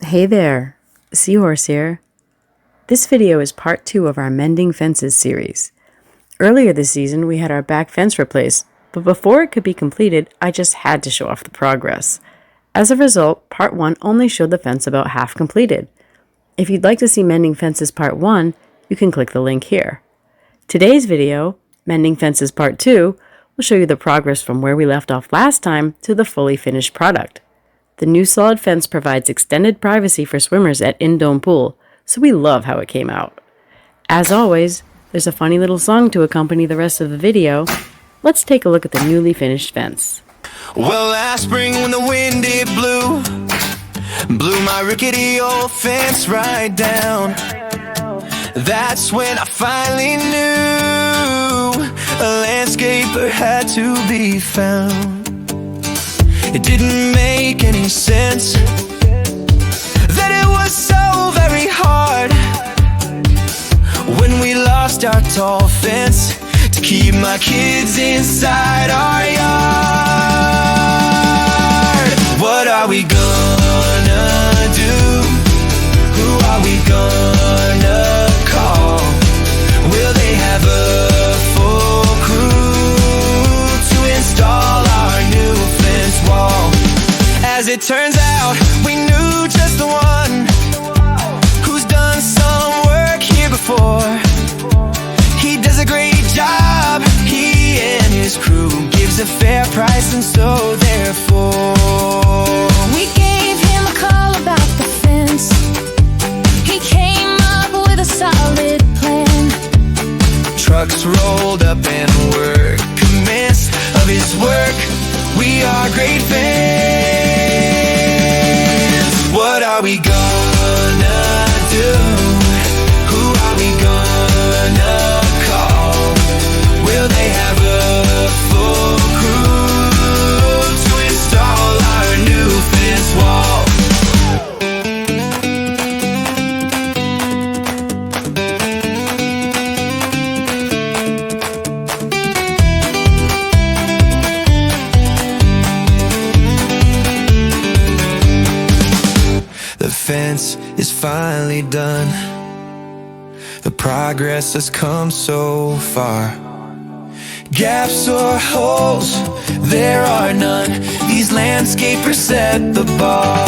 Hey there, Seahorse here. This video is part 2 of our Mending Fences series. Earlier this season, we had our back fence replaced, but before it could be completed, I just had to show off the progress. As a result, part 1 only showed the fence about half completed. If you'd like to see Mending Fences part 1, you can click the link here. Today's video, Mending Fences part 2, will show you the progress from where we left off last time to the fully finished product. The new solid fence provides extended privacy for swimmers at Indomepool, so we love how it came out. As always, there's a funny little song to accompany the rest of the video. Let's take a look at the newly finished fence. Well, last spring when the wind it blew my rickety old fence right down. That's when I finally knew a landscaper had to be found. It didn't make any sense that it was so very hard when we lost our tall fence to keep my kids inside our yard. What are we gonna do? Who are we gonna call? Will they have a full crew to install our new fence wall? As it turns out, we knew just the one who's done some work here before. He does a great job, he and his crew gives a fair price, and so therefore we gave him a call about the fence. He came up with a solid plan. trucks rolled up and work commenced of his work. We are great fans. What are we gonna do? Who are we gonna call? Will they have a full crew to install our new fence wall? The fence is finally done. The progress has come so far. Gaps or holes, there are none. These landscapers set the bar.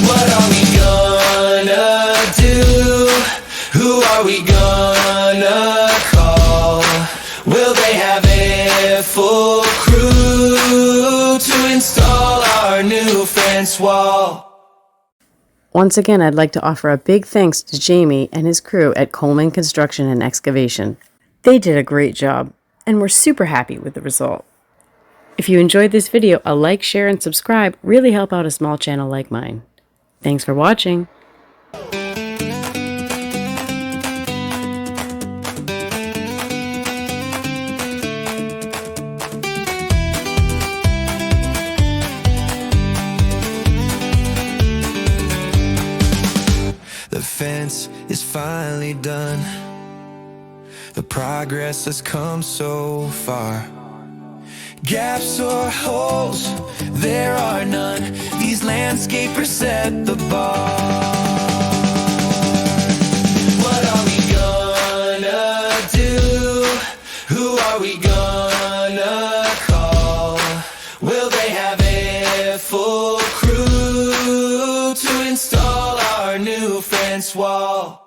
What are we gonna do? Who are we gonna call? Will they have a full crew to install our new fence wall? Once again, I'd like to offer a big thanks to Jamie and his crew at Coleman Construction and Excavation. They did a great job, and we're super happy with the result. If you enjoyed this video, a like, share, and subscribe really help out a small channel like mine. Thanks for watching. The fence is finally done. The progress has come so far. Gaps or holes, there are none. These landscapers set the bar. What are we gonna do? Who are we gonna call? Will they have a full crew to install our new fence wall?